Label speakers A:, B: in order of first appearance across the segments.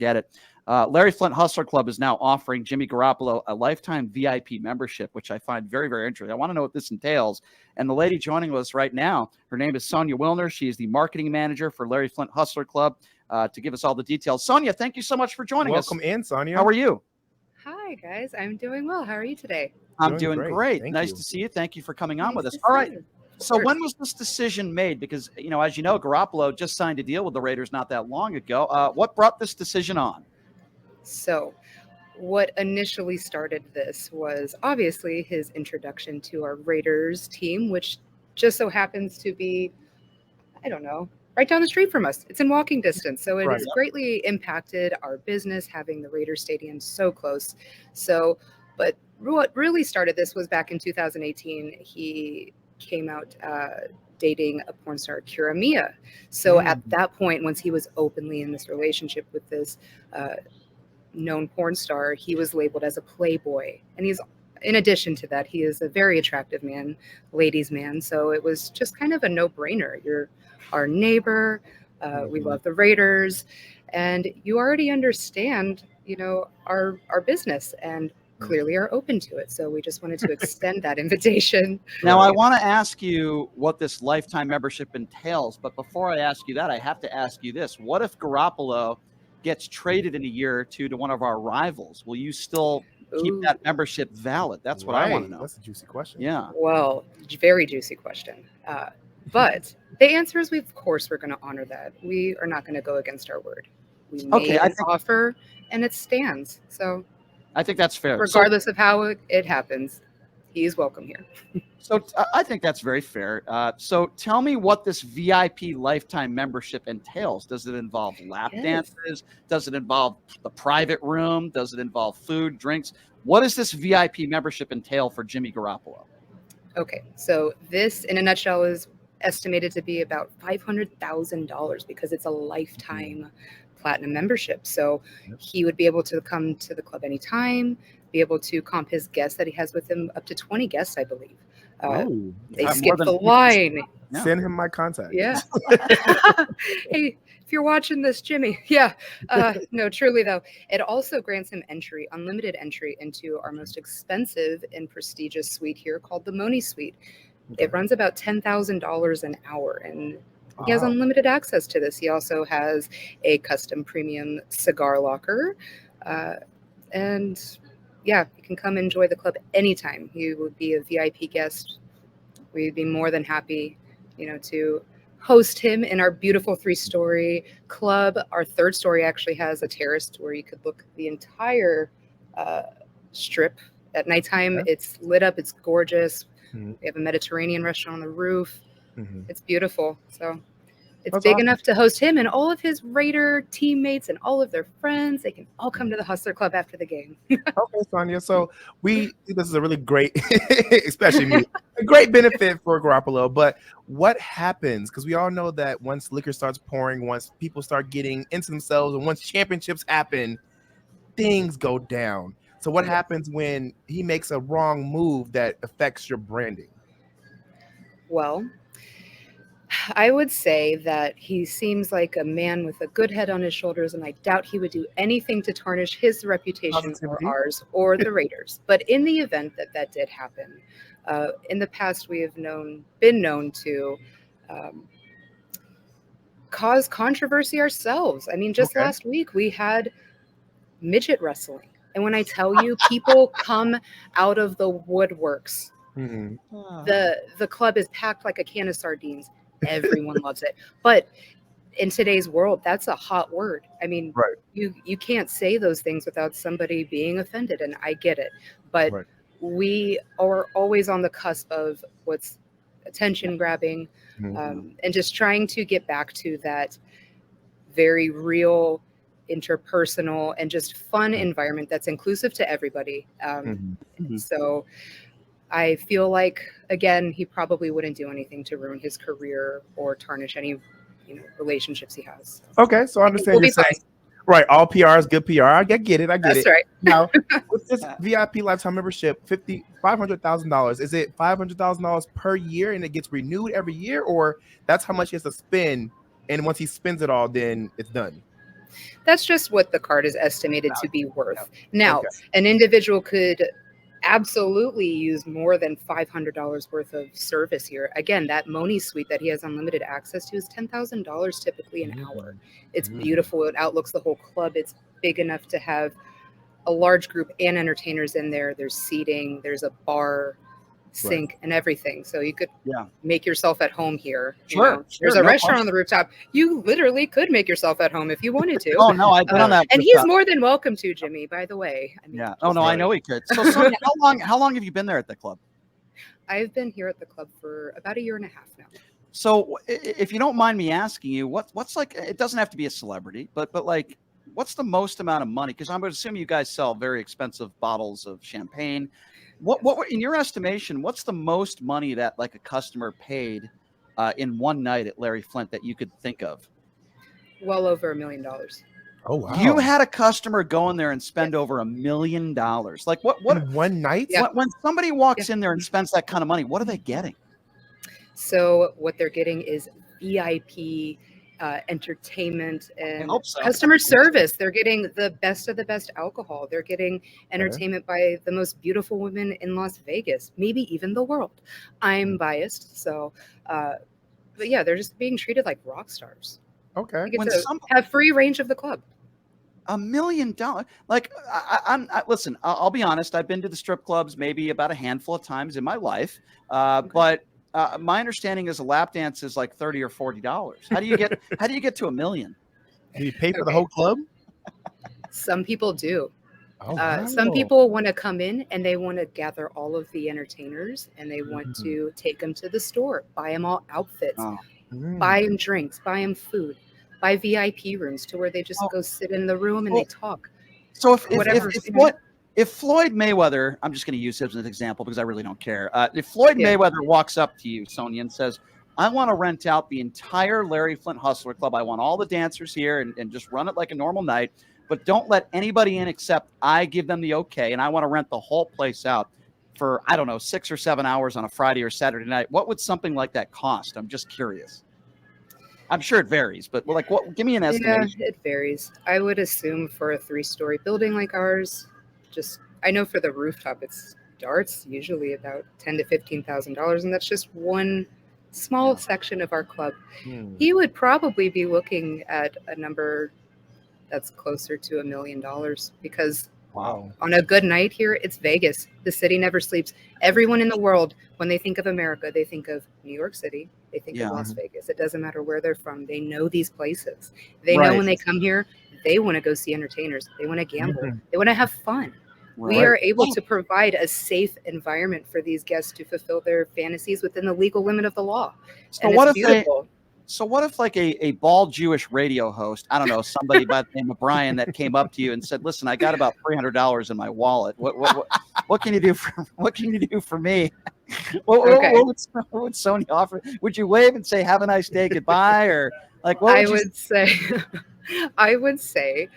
A: Get it. Larry Flynt Hustler Club is now offering Jimmy Garoppolo a lifetime VIP membership, which I find very, very interesting. I want to know what this entails. And the lady joining us right now, her name is Sonia Wilner. She is the marketing manager for Larry Flynt Hustler Club to give us all the details. Sonia, thank you so much for joining us.
B: Welcome in, Sonia.
A: How are you?
C: Hi, guys. I'm doing well. How are you today?
A: I'm doing great.
B: Thank
A: Nice
B: you.
A: to see you. Thank you for coming on
C: Nice
A: with us.
C: to
A: All
C: see
A: right.
C: you. Of
A: So
C: course.
A: when was this decision made? Because, as you know, Garoppolo just signed a deal with the Raiders not that long ago. What brought this decision on?
C: So, what initially started this was obviously his introduction to our Raiders team, which just so happens to be, I don't know, right down the street from us. It's in walking distance. So, it
B: Right.
C: has greatly impacted our business having the Raiders Stadium so close. So, but what really started this was back in 2018. He came out dating a porn star, Kira Mia. So, at that point, once he was openly in this relationship with this known porn star, he was labeled as a playboy. And he's, in addition to that, he is a very attractive man, ladies' man. So it was just kind of a no-brainer. You're our neighbor. We love the Raiders, and you already understand, our business, and clearly are open to it. So we just wanted to extend that invitation.
A: Now, I want to ask you what this lifetime membership entails. But before I ask you that, I have to ask you this. What if Garoppolo gets traded in a year or two to one of our rivals? Will you still keep that membership valid? That's what I want to know.
B: That's a juicy question.
A: Yeah.
C: Well, very juicy question. But the answer is, of course, we're going to honor that. We are not going to go against our word. We made an offer, and it stands. So
A: I think that's fair.
C: Regardless of how it happens, he's welcome here.
A: So I think that's very fair. So tell me what this VIP lifetime membership entails. Does it involve lap dances? Does it involve the private room? Does it involve food, drinks? What does this VIP membership entail for Jimmy Garoppolo?
C: Okay, so this, in a nutshell, is estimated to be about $500,000 because it's a lifetime platinum membership. So he would be able to come to the club anytime, be able to comp his guests that he has with him, up to 20 guests, I believe. They skip the line.
B: Send him my contact.
C: Yeah. Hey, if you're watching this, Jimmy. Yeah. No, truly though, it also grants him unlimited entry into our most expensive and prestigious suite here called the Moni Suite. Okay. It runs about $10,000 an hour, and he has unlimited access to this. He also has a custom premium cigar locker, and yeah, you can come enjoy the club anytime. You would be a VIP guest. We'd be more than happy, to host him in our beautiful 3-story club. Our 3rd story actually has a terrace where you could look the entire strip at nighttime. Yeah. It's lit up. It's gorgeous. Mm-hmm. We have a Mediterranean restaurant on the roof. Mm-hmm. It's beautiful. So it's big enough to host him and all of his Raider teammates and all of their friends. They can all come to the Hustler Club after the game.
B: Okay, Sonia. So this is a really great, especially me, a great benefit for Garoppolo. But what happens? Because we all know that once liquor starts pouring, once people start getting into themselves, and once championships happen, things go down. So what happens when he makes a wrong move that affects your branding?
C: Well, I would say that he seems like a man with a good head on his shoulders, and I doubt he would do anything to tarnish his reputation or ours or the Raiders. But in the event that did happen, in the past we have been known to cause controversy ourselves. I mean, just last week we had midget wrestling, and when I tell you, people come out of the woodworks. Mm-hmm. The club is packed like a can of sardines. Everyone loves it. But in today's world, that's a hot word. I mean, you can't say those things without somebody being offended, and I get it. But we are always on the cusp of what's attention grabbing, and just trying to get back to that very real, interpersonal, and just fun environment that's inclusive to everybody. So I feel like, again, he probably wouldn't do anything to ruin his career or tarnish any, relationships he has.
B: Okay, so I understand you're saying, right, all PR is good PR. I get it.
C: That's right.
B: Now, with this VIP lifetime membership, $500,000, is it $500,000 per year and it gets renewed every year, or that's how much he has to spend, and once he spends it all, then it's done?
C: That's just what the card is estimated to be worth. Now,
B: Okay.
C: an individual could absolutely use more than $500 worth of service here. Again, that Moni suite that he has unlimited access to is $10,000 typically an hour. It's beautiful. It outlooks the whole club. It's big enough to have a large group and entertainers in there. There's seating, there's a bar, sink, and everything. So you could make yourself at home here.
A: Sure.
C: There's a restaurant on the rooftop. You literally could make yourself at home if you wanted to.
A: Oh no, I've been on that.
C: And he's more than welcome to, Jimmy, by the way. I mean,
A: Oh no, I know he could. So Sonia, how long have you been there at the club?
C: I've been here at the club for about a year and a half now.
A: So if you don't mind me asking you, what's like, it doesn't have to be a celebrity, but like, what's the most amount of money? Because I'm going to assume you guys sell very expensive bottles of champagne. What in your estimation, what's the most money that like a customer paid in one night at Larry Flynt that you could think of?
C: Well over $1 million.
B: Oh wow!
A: You had a customer go in there and spend over $1 million. Like what
B: in one night?
C: Yeah.
A: When somebody walks in there and spends that kind of money, what are they getting?
C: So what they're getting is VIP entertainment and
A: so.
C: customer service. They're getting the best of the best alcohol. They're getting entertainment by the most beautiful women in Las Vegas, maybe even the world. I'm biased, so but yeah, they're just being treated like rock stars.
B: Okay.
C: You get to have free range of the club.
A: $1 million. Like listen, I'll be honest. I've been to the strip clubs maybe about a handful of times in my life, but my understanding is a lap dance is like $30 or $40. How do you get to $1 million?
B: Do you pay for the whole club?
C: Some people do.
B: Oh, wow.
C: Some people want to come in and they want to gather all of the entertainers and they want to take them to the store, buy them all outfits, buy them drinks, buy them food, buy VIP rooms to where they just go sit in the room and they talk.
A: So if Floyd Mayweather, I'm just going to use him as an example because I really don't care. If Floyd Mayweather walks up to you, Sonia, and says, I want to rent out the entire Larry Flynt Hustler Club. I want all the dancers here and just run it like a normal night, but don't let anybody in except I give them the okay. And I want to rent the whole place out for, I don't know, 6 or 7 hours on a Friday or Saturday night. What would something like that cost? I'm just curious. I'm sure it varies, but like, give me an estimation.
C: Yeah, it varies. I would assume for a 3-story building like ours, I know for the rooftop, it starts usually about $10,000 to $15,000, and that's just one small section of our club. He would probably be looking at a number that's closer to $1 million because on a good night here, it's Vegas. The city never sleeps. Everyone in the world, when they think of America, they think of New York City. They think of Las Vegas. It doesn't matter where they're from. They know these places. They know when they come here, they want to go see entertainers. They want to gamble. They want to have fun. We are able to provide a safe environment for these guests to fulfill their fantasies within the legal limit of the law.
A: So what if like a bald Jewish radio host, I don't know, somebody by the name of Brian that came up to you and said, listen, I got about $300 in my wallet. What can you do for me? What would Sonia offer? Would you wave and say, have a nice day, goodbye? Or like, what
C: I would say,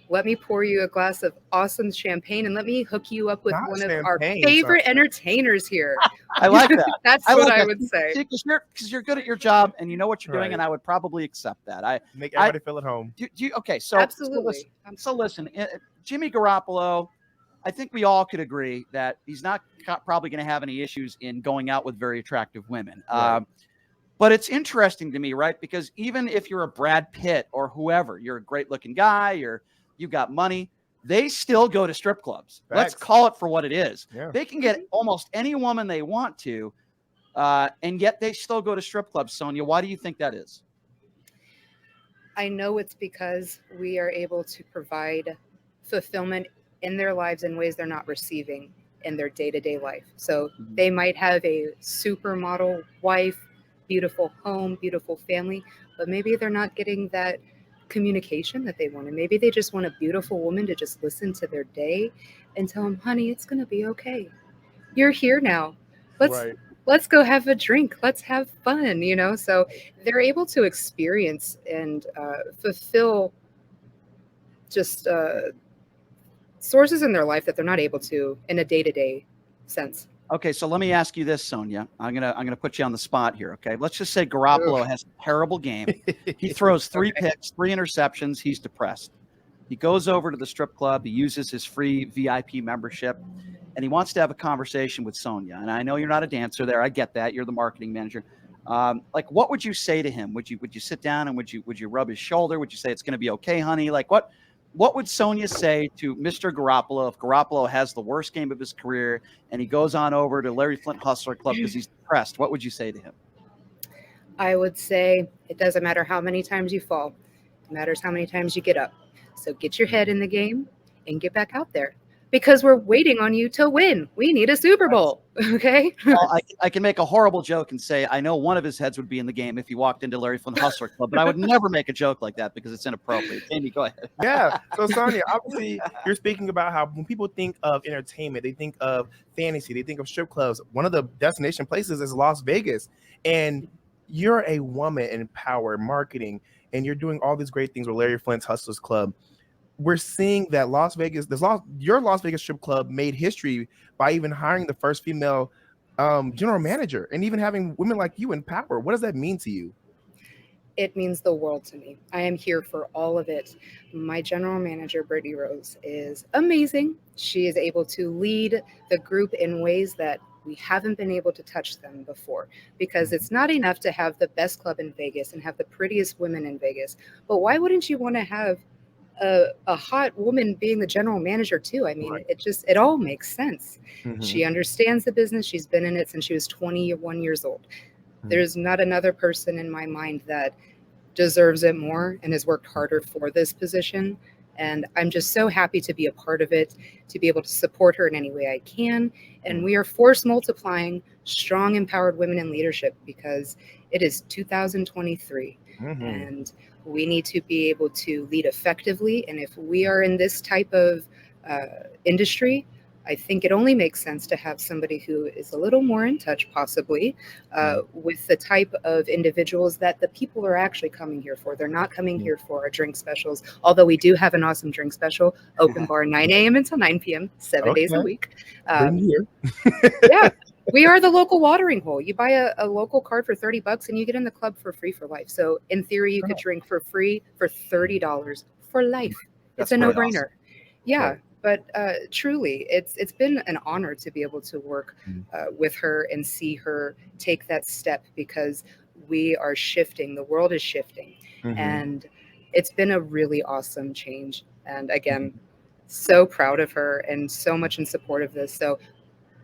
C: let me pour you a glass of awesome champagne and let me hook you up with one of our favorite entertainers here.
A: I like that.
C: That's what I would say.
A: Because you're good at your job and you know what you're doing, and I would probably accept that.
B: Make everybody feel at home.
C: Absolutely.
A: So listen, Jimmy Garoppolo, I think we all could agree that he's not probably going to have any issues in going out with very attractive women. But it's interesting to me, right? Because even if you're a Brad Pitt or whoever, you're a great looking guy, you've got money, they still go to strip clubs.
B: Facts.
A: Let's call it for what it is.
B: Yeah.
A: They can get almost any woman they want to, and yet they still go to strip clubs. Sonia, why do you think that is?
C: I know it's because we are able to provide fulfillment in their lives in ways they're not receiving in their day-to-day life. So they might have a supermodel wife, beautiful home, beautiful family, but maybe they're not getting that communication that they want. And maybe they just want a beautiful woman to just listen to their day and tell them, honey, it's going to be okay. You're here now. Let's go have a drink. Let's have fun, So they're able to experience and fulfill just sources in their life that they're not able to in a day-to-day sense.
A: Okay, so let me ask you this, Sonia. I'm gonna put you on the spot here. Okay, let's just say Garoppolo has a terrible game. He throws 3 picks, 3 interceptions. He's depressed. He goes over to the strip club. He uses his free VIP membership, and he wants to have a conversation with Sonia. And I know you're not a dancer there. I get that. You're the marketing manager. Like, what would you say to him? Would you sit down and would you rub his shoulder? Would you say it's going to be okay, honey? Like, what would Sonia say to Mr. Garoppolo if Garoppolo has the worst game of his career and he goes on over to Larry Flynt Hustler Club because he's depressed? What would you say to him?
C: I would say it doesn't matter how many times you fall. It matters how many times you get up. So get your head in the game and get back out there because we're waiting on you to win. We need a Super Bowl. Okay.
A: Well, I can make a horrible joke and say I know one of his heads would be in the game if he walked into Larry Flynt Hustler Club, but I would never make a joke like that because it's inappropriate. Amy, go ahead.
B: Yeah. So Sonia, obviously you're speaking about how when people think of entertainment, they think of fantasy, they think of strip clubs. One of the destination places is Las Vegas. And you're a woman in power marketing, and you're doing all these great things with Larry Flynt's Hustlers Club. We're seeing that your Las Vegas strip club made history by even hiring the first female general manager and even having women like you in power. What does that mean to you?
C: It means the world to me. I am here for all of it. My general manager, Brittany Rose, is amazing. She is able to lead the group in ways that we haven't been able to touch them before, because it's not enough to have the best club in Vegas and have the prettiest women in Vegas. But why wouldn't you want to have a hot woman being the general manager too? I mean,
B: Right.
C: it all makes sense.
B: Mhm.
C: She understands the business. She's been in it since she was 21 years old.
B: Mhm.
C: There's not another person in my mind that deserves it more and has worked harder for this position. And I'm just so happy to be a part of it, to be able to support her in any way I can. And we are force multiplying strong, empowered women in leadership because it is 2023
B: Mhm.
C: and we need to be able to lead effectively. And if we are in this type of industry, I think it only makes sense to have somebody who is a little more in touch, possibly, with the type of individuals that the people are actually coming here for. They're not coming here for our drink specials, although we do have an awesome drink special, open bar 9 a.m. until 9 p.m., 7 days a
B: Okay.
C: week.
B: Bring me here.
C: Yeah, we are the local watering hole. You buy a local card for $30 and you get in the club for free for life. So in theory, you could drink for free for $30 for life.
B: That's
C: It's a
B: right.
C: no-brainer.
B: Awesome.
C: Yeah.
B: Right.
C: But truly, it's been an honor to be able to work with her and see her take that step, because we are shifting. The world is shifting.
B: Mhm.
C: And it's been a really awesome change. And again, so proud of her and so much in support of this. So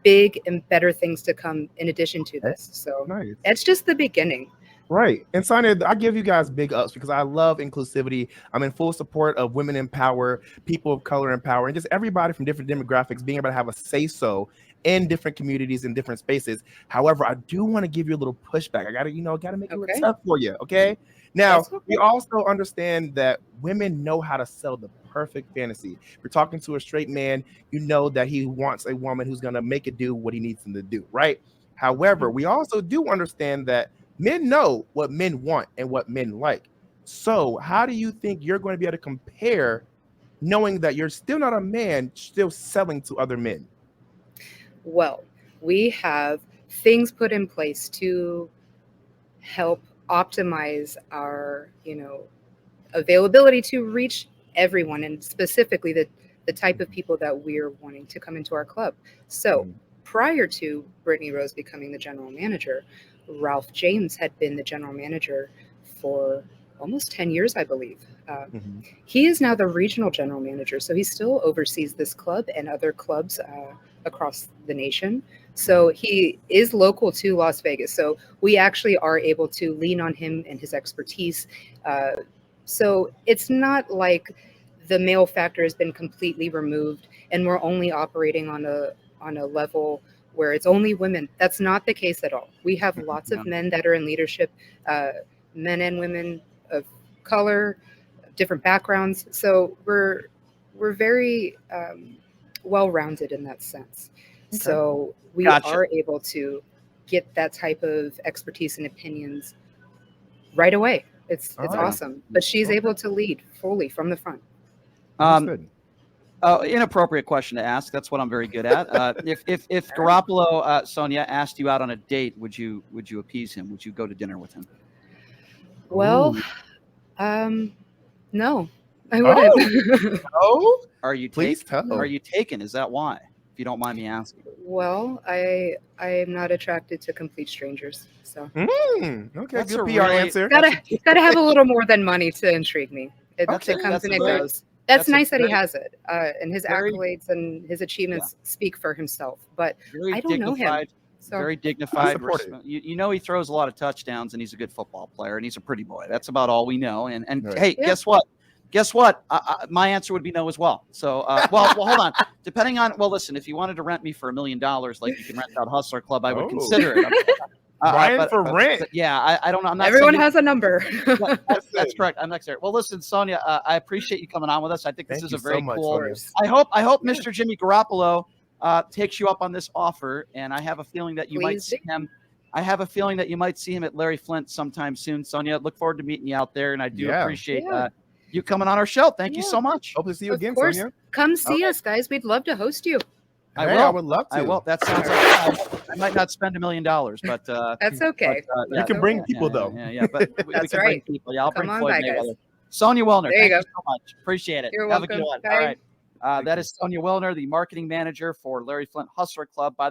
C: big and better things to come in addition to this. So
B: Nice.
C: it's just the beginning.
B: Right. And Sonia, I give you guys big ups because I love inclusivity. I'm in full support of women in power, people of color in power, and just everybody from different demographics being able to have a say-so in different communities and different spaces. However, I do want to give you a little pushback. I gotta make it a little
C: Okay.
B: tough for you. Okay. Now,
C: That's okay.
B: we also understand that women know how to sell the perfect fantasy. If you're talking to a straight man, you know that he wants a woman who's gonna make it do what he needs him to do, right? However, we also do understand that men know what men want and what men like. So, how do you think you're going to be able to compare, knowing that you're still not a man, still selling to other men?
C: Well, we have things put in place to help optimize our, availability to reach everyone, and specifically the type of people that we're wanting to come into our club. So prior to Brittany Rose becoming the general manager, Ralph James had been the general manager for almost 10 years, I believe. He is now the regional general manager, so he still oversees this club and other clubs across the nation. So he is local to Las Vegas. So we actually are able to lean on him and his expertise. So it's not like the male factor has been completely removed and we're only operating on a level where it's only women. That's not the case at all. We have lots of men that are in leadership, men and women of color, different backgrounds. So we're very well-rounded in that sense.
B: Okay.
C: So we
A: Gotcha.
C: are able to get that type of expertise and opinions right away. It's
B: All right.
C: awesome. But she's
B: Okay.
C: able to lead fully from the front.
B: Understood.
A: Oh, inappropriate question to ask. That's what I'm very good at. If Garoppolo, Sonia, asked you out on a date, would you appease him? Would you go to dinner with him?
C: Well,
B: Ooh.
C: no, I wouldn't.
B: Oh,
A: Are you
B: please
A: taken?
B: tell.
A: Are you taken? Is that why? If you don't mind me asking.
C: Well, I am not attracted to complete strangers. So
B: Okay,
A: That's
B: good
A: a
B: PR
A: really-
B: answer.
C: gotta have a little more than money to intrigue me. It comes
A: that's
C: and
A: a
C: it
A: very-
C: goes. That's
A: that's a
C: nice that he
A: very-
C: has it, and his
A: very-
C: accolades and his achievements speak for himself. But
A: Very
C: I don't know him.
A: dignified.
C: So
A: Very dignified.
B: support it.
A: You know he throws a lot of touchdowns and he's a good football player and he's a pretty boy. That's about all we know. And
B: Right.
A: hey,
C: Yeah.
A: guess what? Guess what? My answer would be no as well. So well, hold on. Depending on listen, if you wanted to rent me for $1 million, like you can rent out Hustler Club, I would
B: Oh.
A: consider it.
B: Brian for rent.
A: But yeah, I don't know. I'm not
C: everyone
A: saying
C: has a number.
A: that's correct. I'm next there. Well, listen, Sonia, I appreciate you coming on with us. I think this
B: Thank
A: is
B: you
A: a very
B: so much,
A: cool.
B: Sonia.
A: I hope
C: Yeah.
A: Mr. Jimmy Garoppolo takes you up on this offer, and I have a feeling that you might
C: Please
A: see him. I have a feeling that you might see him at Larry Flynt sometime soon, Sonia. Look forward to meeting you out there, and I do
B: Yeah.
A: appreciate
C: Yeah.
A: you coming on our show. Thank you
C: Yeah.
A: so much.
B: Hope to see you
C: Of
B: again,
C: course.
B: Sonia.
C: Come see
A: Okay.
C: us, guys. We'd love to host you.
A: I
B: Hey,
A: will.
B: I would love to.
A: I will. That sounds like I might not spend $1 million, but
C: That's okay.
B: You can bring people, though.
A: Yeah, but we
C: That's
A: can bring
C: right.
A: people. Yeah, I'll
C: Come
A: bring
C: on
A: Floyd
C: by, guys.
A: Mayweather. Sonia Wilner,
C: There you
A: thank you
C: go.
A: so much. Appreciate it.
C: You're
A: Have a
C: welcome.
A: good one.
C: Bye.
A: All right. That is Sonia Wilner, the marketing manager for Larry Flynt Hustler Club. By the way,